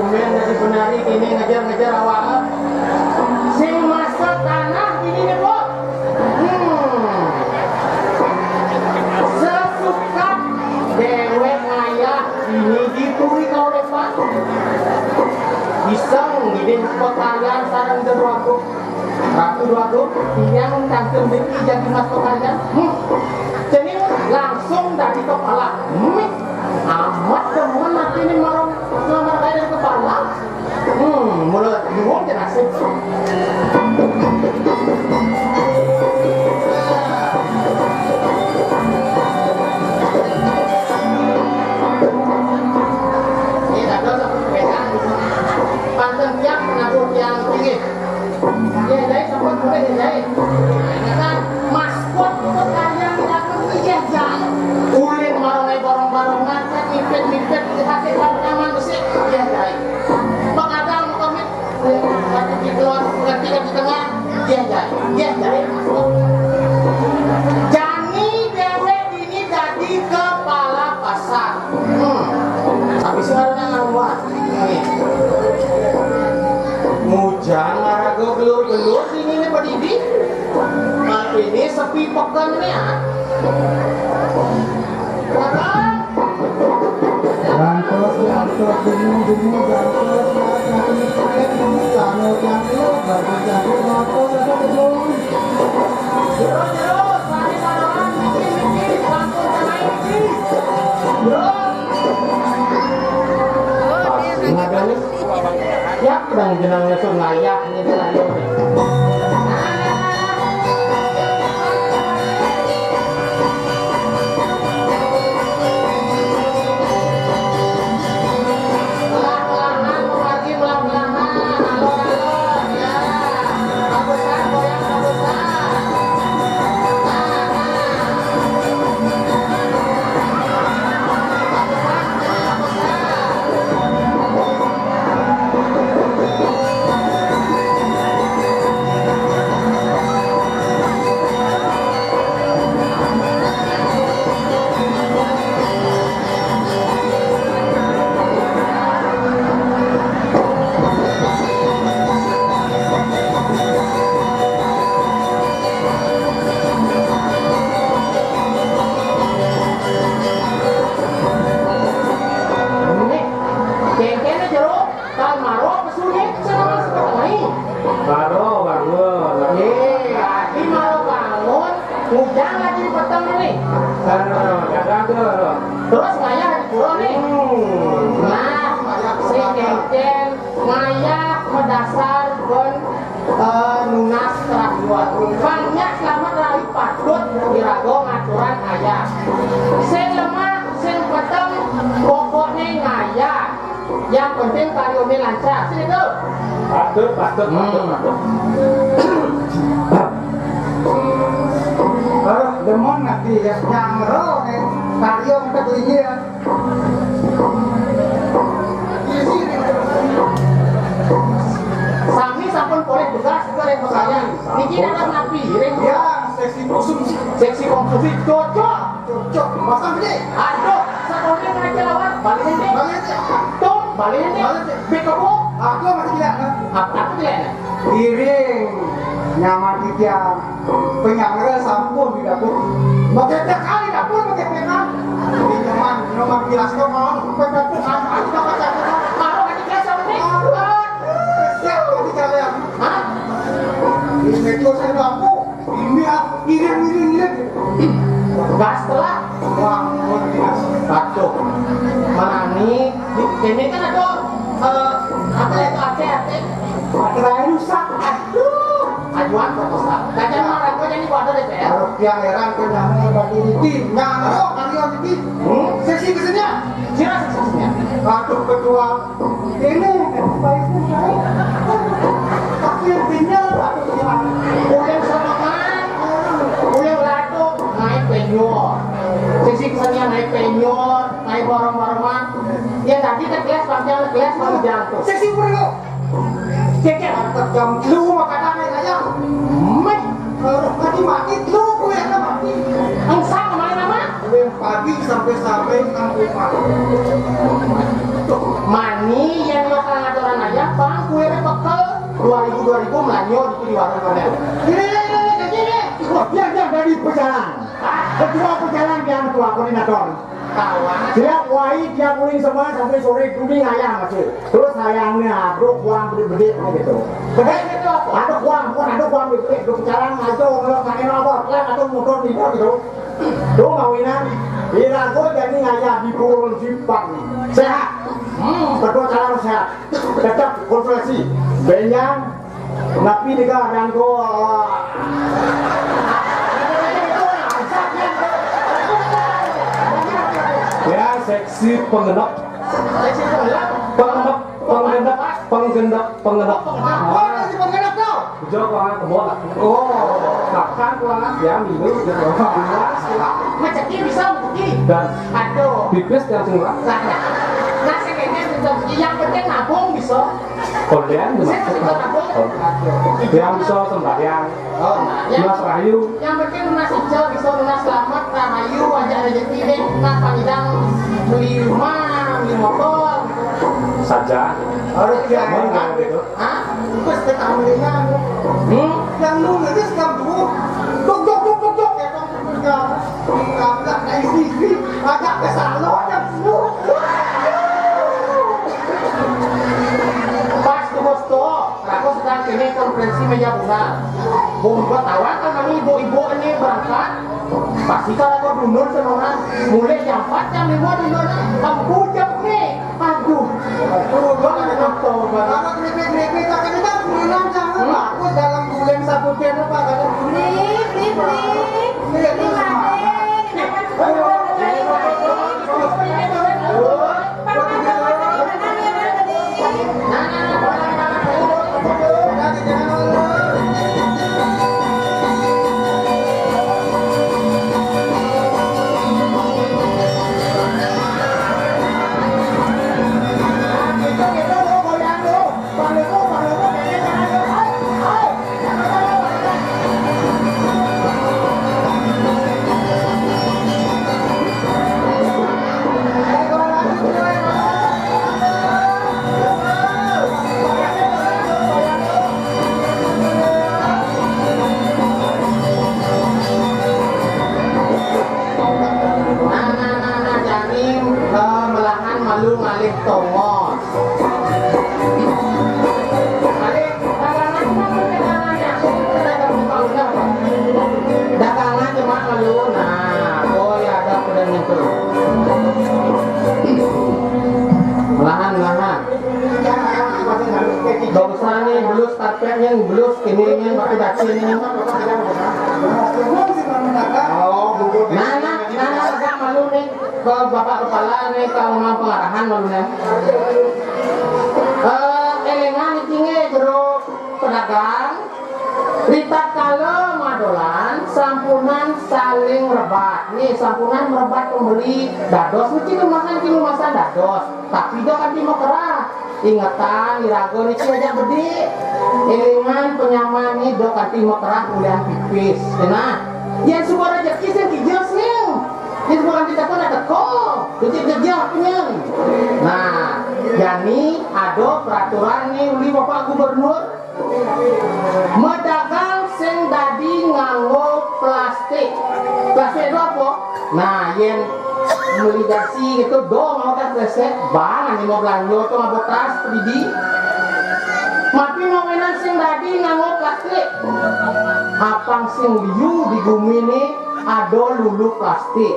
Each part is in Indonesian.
dokumen dari benari kini ngejar-ngejar awak. Sing masuk tanah ini nih bu. Sesuka dewek ngayah ini dituri kau lepas. Iseng gini kotarian sarang deruaku. Ratu duaku yang tangkem deki jadi mas kotarian. Jadi langsung dari kepala. Amat temen nanti ini marong ngelamar dari kepala. Mulut bingung jenasib. Ini tak ada satu perbedaan di sini. Panteng yang mengatur yang tinggi. Ya, jadi sampai boleh jadi. Ini kan maskot kalian tidak berpikir jangan. Ulin marong barong-barongan, mipet-mipet di hati kalau nyaman besi. Ya, jadi. Pengadang komit, satu di keluar, tiga di tengah. Ya, jadi. Ya, jadi. Jani dewek ini jadi kepala pasar. Habis ngaruhnya ngaruhan. Mujang ngarago gelur-gelur sini nih Pak Didi. Nah ini sepi pekan nih ya. Jangkut, dungu, Terus, mari marokan, mikir, langsung sama ini. Ngadani, ya pedang jenangnya tuh ngayah ini lalu. Terus ngayah di pulau nih. Nah, si kengkeng ngayah medasar pun nunas telah dua. Banyak selamat lari patut dirago ngaturan ayah. Sing lemah, sing peteng, pokoknya ngayah. Yang penting kaliumnya lancar. Sini tuh. Patut. demon nanti yang nyangro nih karyo kita belinya ya. Sami sampun boleh tugas goreng saya. Niki ada napi ring Ya, seksi konsumsi. seksi konsumsi cocok. Pasang gede. Aduh, sakonya ngajak lawan balik ini. Tum, balik ini. Beko. Aku masih tidak. Apa tidak? Piring nyaman kita penyangga sampun di dapur. Bagaimana kali dapur bagaimana? Ini nyaman, nomor bilas kau mau dapur apa? Kita baca kita. Mau lagi dia sama nih. Siap nanti kalian. Hah? Ini medio saya dapur. Ini iring. Gas telah. Wah, luar biasa. Batu. Menani. Ini kan ada apa itu ACT? Materai rusak. Aduh. Ajuan proposal. Kajian marah kau jadi wadah DPR. Kalau yang heran kenapa bagi ini nyangro karyawan ini. Seksi kesini. Siapa suksesnya? Aduh ketua ini baiknya naik. Tapi yang tinggal aduh gimana? Ulang sama kan? Ulang lado naik penyor. Seksi kesannya naik penyor, naik barang-barangan. Ya tadi kan kelas panjang kelas baru jatuh. Seksi puryo. Cekek. Jam lu makanan aja. Meh. Kalau mati lu gue yang mati. Angsa kemana nama? Gue pagi sampai kampung Mani yang lokal aturan aja, bang kue bekel 2000 melanyo di warung mana? Gini. Dia dari perjalanan. Ketua perjalanan yang ketua koordinator. Kawan. Dia wahid dia kuling semua sampai sore kuning ayam masih. Terus ayamnya bro uang gede-gede gitu. Begitu itu apa? Ada uang gede di perjalanan aja kalau pakai robot lah atau motor gitu. Tuh kawinan. Bila gue jadi ngayah di Pulau Jipang sehat. Ketua jalan sehat. Tetap konsultasi. Benyang. Napi juga dan gue. Ya seksi penggenap Oh, si penggenap kau? jauh banget kebon Oh, bahkan banget ya minum gitu Macam dia bisa begini. dan Aduh. pipis yang semua Nah, saya kayaknya bisa begini. Yang penting nabung bisa. kalian Saya masih bisa nabung. yang bisa sembahyang Oh, nah. lunas rahayu Yang penting lunas hijau bisa lunas selamat, rahayu, aja rezeki deh. Nah, panjang beli rumah, beli motor. saja harus dia mana gitu Hah? Terus kita ambilnya yang lu nanti sekarang dulu dok ya dong enggak ada istri agak ke salon ya lu Pas tuh bos tuh, aku sedang kini konferensi meja bunga. Buat tawa kan kami ibu-ibu ini berangkat. Pasti kalau kau dundun senongan, mulai jam 4 jam 5 dundun, kamu jam nih. Aduh, gua ada nonton kalau kripik tak kita pulang jangan aku dalam bulan satu jam apa kalau melahan malu ngalih tongos. Dagangan cuma malu, nah, oh ya ada pedang itu. Melahan. Dosa nih, belus karpetnya, belus kininya, pakai daci ini. Nah, agak malu nih. Ke bapak kepala nih, ke rumah pengarahan malu nih. Elengan tinggi jeruk pedagang. Ritat kalau madolan, sampunan saling rebat. Nih, sampunan merebat pembeli dados. Mungkin makan dados. Tapi dia kan mau kerah. Ingatan, irago nih aja gede. Elengan penyaman nih, dia kan mau kerah kuliah pipis. Nah, yang suka rezeki yang kijos nih. Ini bukan kita pun ada kok, kerja punya. Nah, jadi ada peraturan nih, uli bapak gubernur. Medagang sing dadi nganggo plastik. Plastik itu apa? Nah, yang meligasi gitu dong mau kan resep bang, ini mau belanja tuh ngabot tas pridi. Mati momenan sing dadi nganggo plastik. Apang sing liu di bumi ini ada lulu plastik.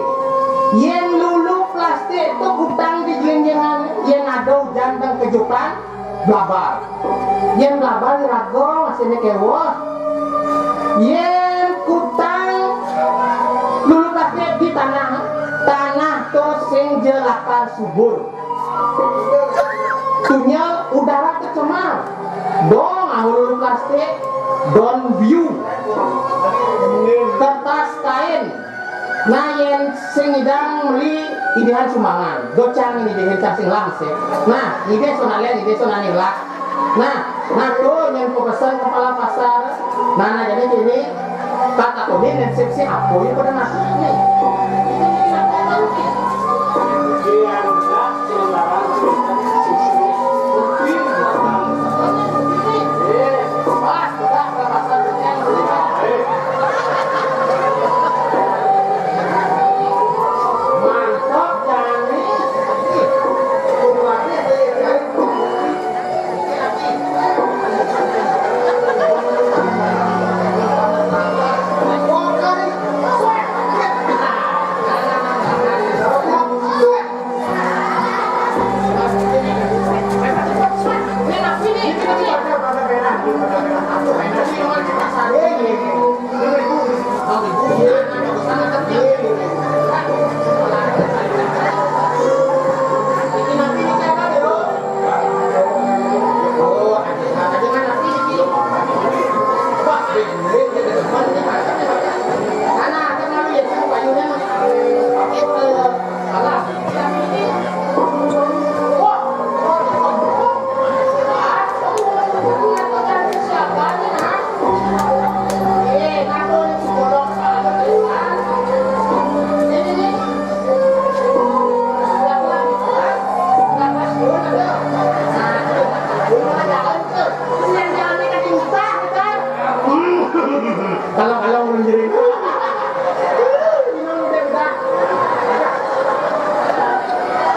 Yen lulu plastik itu utang di jelenjengan, yen ada hujan dan kejutan, blabar. Yen blabar rago masih nekewo. Yen kutang lulu plastik di tanah tuh sing jelakar subur. Tunya udara kecemar. Dong lulu plastik, don view. Kertas kain. Nah, yang sing idang meli idehan sumbangan. Docang ini idehan sing langsung. Nah, ide sonalian, ide sonanilak. Nah tuh yang pesan kepala pasar. Nah, jadi ini kata ini resepsi aku ini pada nasi ini.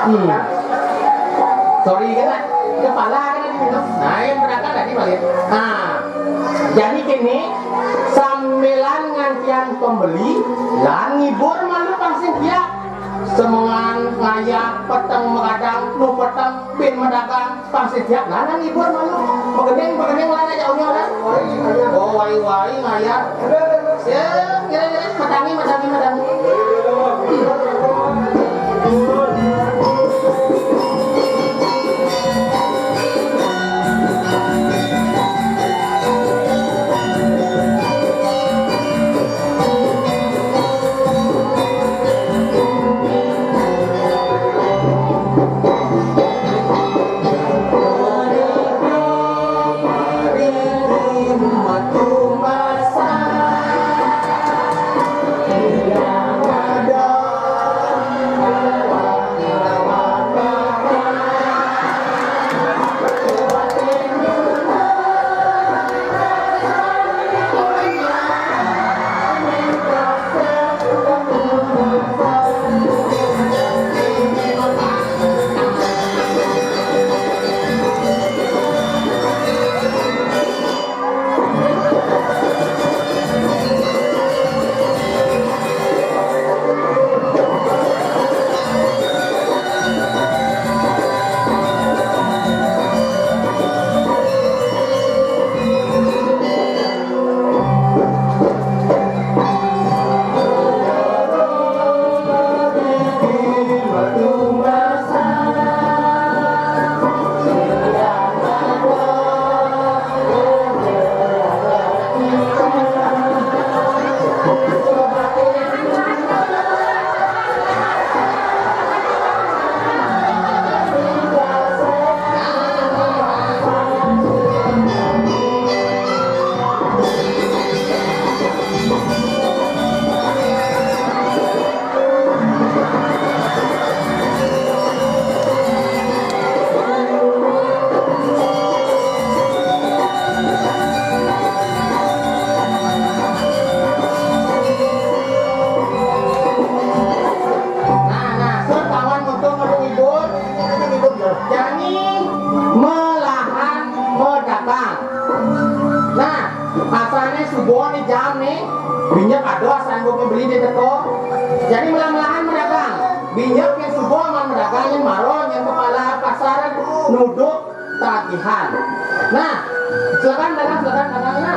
Sorry kan, kepala kan gitu. Nah, yang berangkat tadi balik. Nah, jadi kini sambilan ngantian pembeli, lan ngibur malu pangsin dia. Semengan ngayak peteng mengadang, nu peteng bin mendagang pangsin dia. Lan ngibur malu. Begeneng lan jauhnya kan. Oh, wai ngayak. Ya, kira-kira madangi. Minyak ada sanggup membeli di toko. Jadi melang-melangan medagang. Minyak yang subuh aman medagang, yang maron, yang kepala pasar nuduk tagihan. Nah, silakan dagangnya.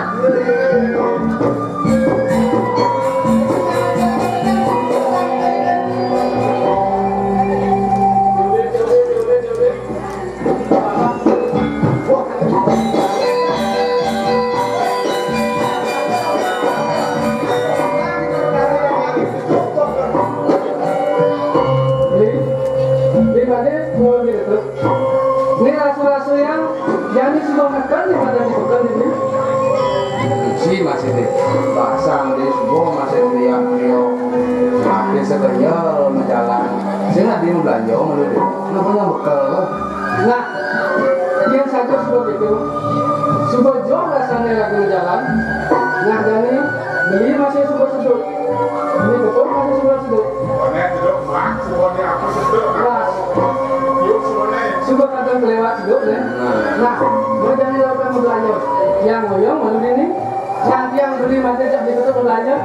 Ini rasu-rasu yang jadi semua makan di mana dibuka ini? Si masih di pasang di semua masih dia makin sekerja menjalan. Saya nggak di belanja menurut. Namanya bekal. Nah, yang satu seperti itu, subuh jauh rasanya lagi jalan. Nah, jadi beli masih subuh sedut. Ini betul masih subuh sedut. Semuanya duduk mak, semuanya aku seduk. Kelas. Yuk semuanya. Subuh kadang kelewat sedut ya. Nah, mau jadi lakukan belanja. Yang goyang menurut ini. Yang beli masih jadi betul belanja.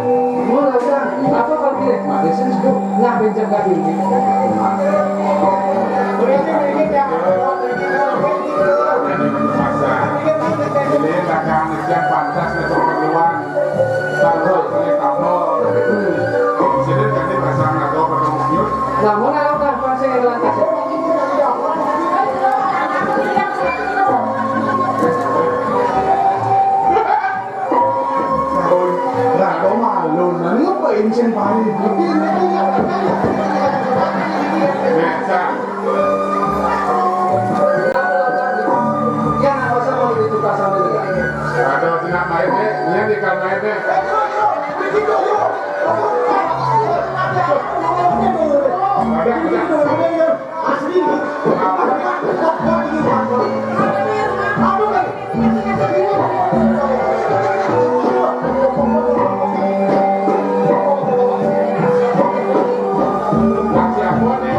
Mau lakukan apa parkir? Makin sedut. Nah, pinjam kaki ini. Ini dagang yang pantas untuk keluar. Taruh ini kamu. Sini jadi pasang atau bertemu. Nah, mau lakukan pasang yang lantas. Rado malu, ngapain sih paling begini? Meja. Yang apa sih mau ditukar sama dia? Ada tidak baik deh, ini ikan baik deh. Masih apa nih?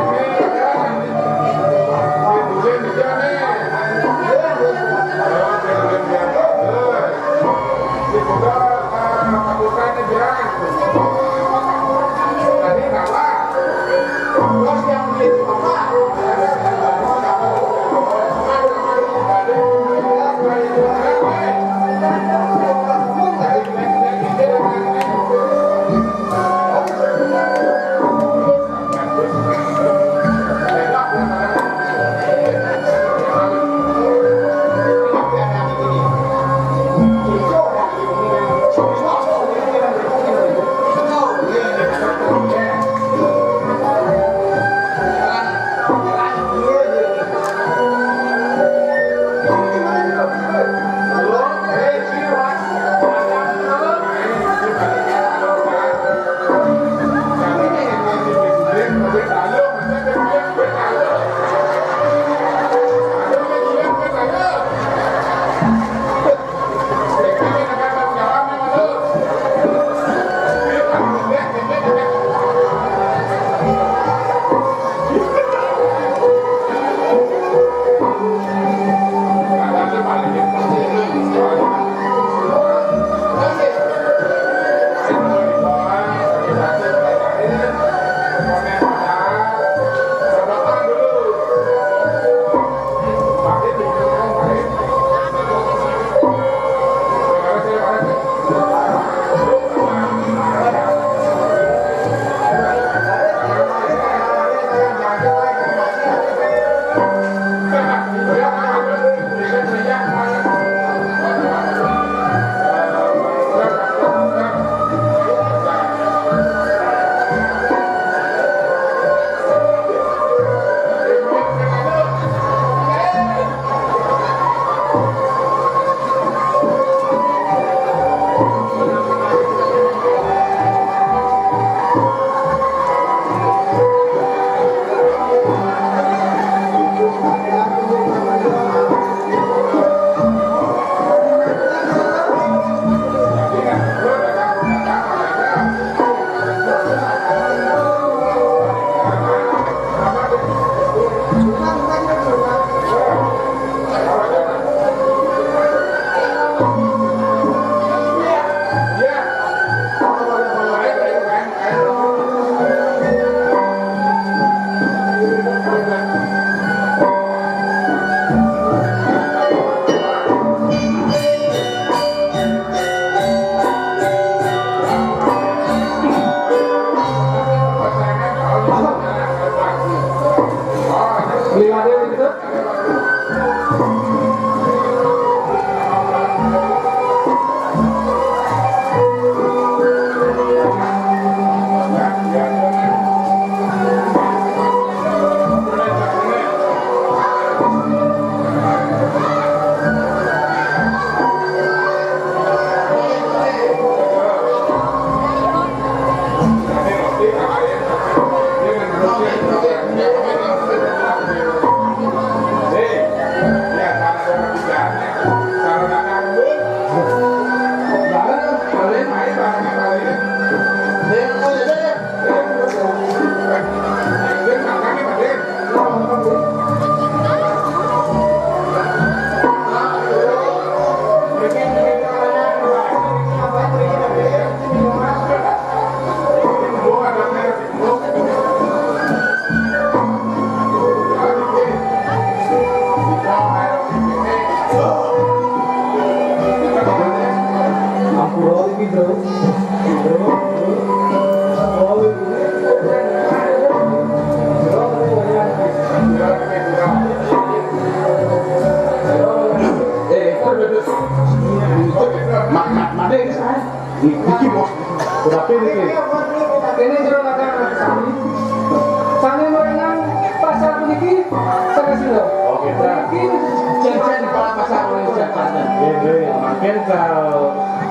Banten. Ini makin kalau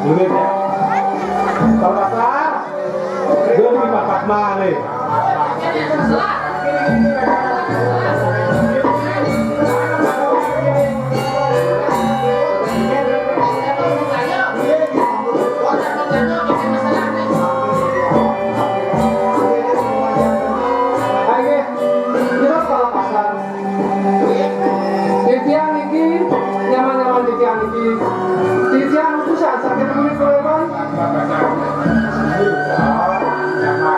duit ya. Kalau pasar, dia di papat mana? Ayo, kita kalau pasar. Titian iki, nyaman-nyaman titian iki. Titian itu saat sakit kulit kolepan.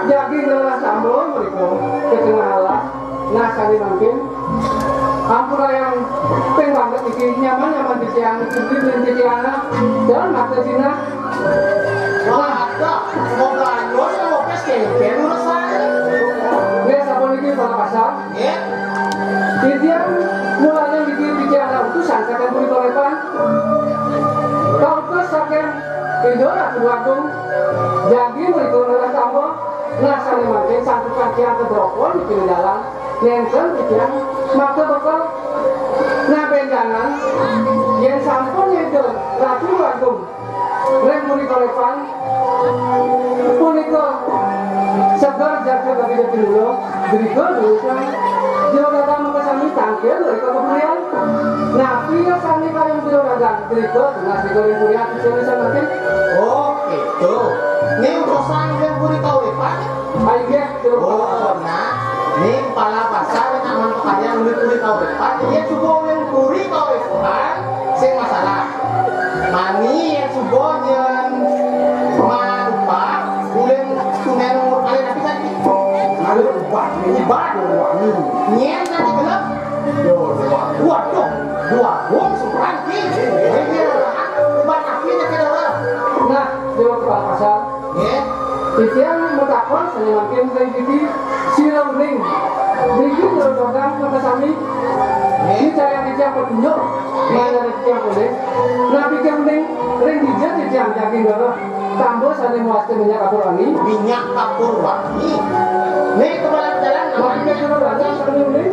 Jadi lelah sambung mereka ketengah alas. Nah kali mungkin. Ampura yang pengbanget iki nyaman-nyaman titian iki titian dan mata Cina. Wah, ada. Semoga lo mau pesken, urus saya. Lihat sabun iki pada pasar. Ya. Titian mulanya bikin titian itu sakit kulit kolepan. Kau tuh sakit Indora keluarga. Jadi mereka lelah sambung. Nah kali mungkin satu kajian kedokon di jalan. Nengken titian maka bakal ngapain jangan yang sampun itu ratu agung rem muni kolepan punika segar jaga bagi jati dulu beriko dulu kan jauh datang maka sami tangkil dari kemudian nabi ya sami kalian jauh datang beriko dengan digoreng kuliah kecil sama makin Oh, itu. Ini urusan yang buri kau depan. ayo ya jauh Oh, nah. Ini kepala pasar yang aman kalian buri kau depan. Dia coba yang buri kau depan. Sing masalah. Mani yang coba yang malupa. Ulen tunen umur kalian tapi tadi. Ada ubah, ini Ibarat. wangi. Nyen tadi gelap. Waduh. Dua bom seperti. Ini ubat akhirnya kena orang. nah jauh kepala pasar Ya. titian mutakon saya makin dari gigi silau ring gigi jauh datang maka sami kita yang dicam petunjuk mana ada dicam boleh nah pikir ring dijat dicam yakin bahwa tambah sana muasnya minyak kapur wangi Minyak kapur wangi. Nih kepala jalan makin namanya. sudah datang sana ring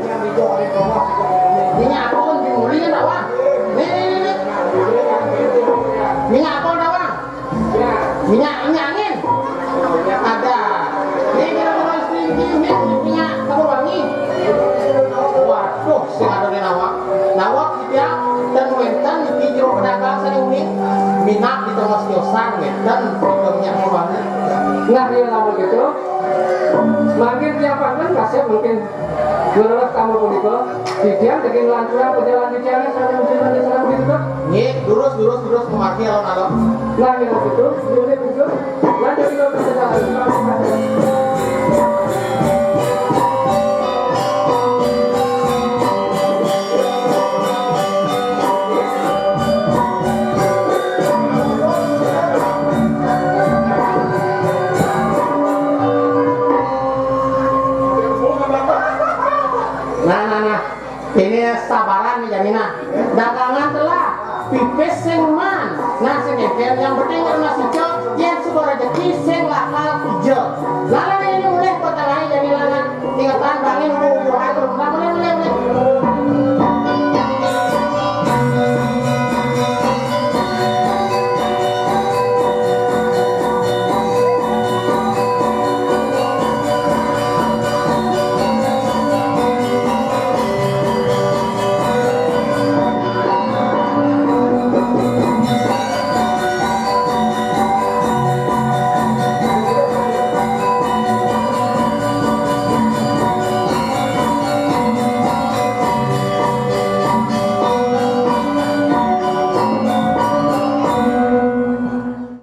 Minyak apa pun dimuli kan awang. Nih. Minyak apa awang? ya Minyak angin. Ada. Nih kira-kira istri ini minyak kapur wangi. Waduh, sing ada di nawak. Nawak dia dan wentan di jero pedagang sana unik. Minyak di tengah siosan wentan di minyak kapur wangi. nah dia lama gitu makin tiap kan kasih mungkin menurut kamu puniko titian dengan lanturan perjalanan titiannya sana musliman sana gitu Nih, lurus memaki alon-alon. nah yang itu unit itu lanjut kita berjalan Nah. Ini sabaran nih jaminan. Dagangan telah pipis sing man. Nah sing yang penting masih cok. Yang sudah rezeki sing lakal hijau. Lalu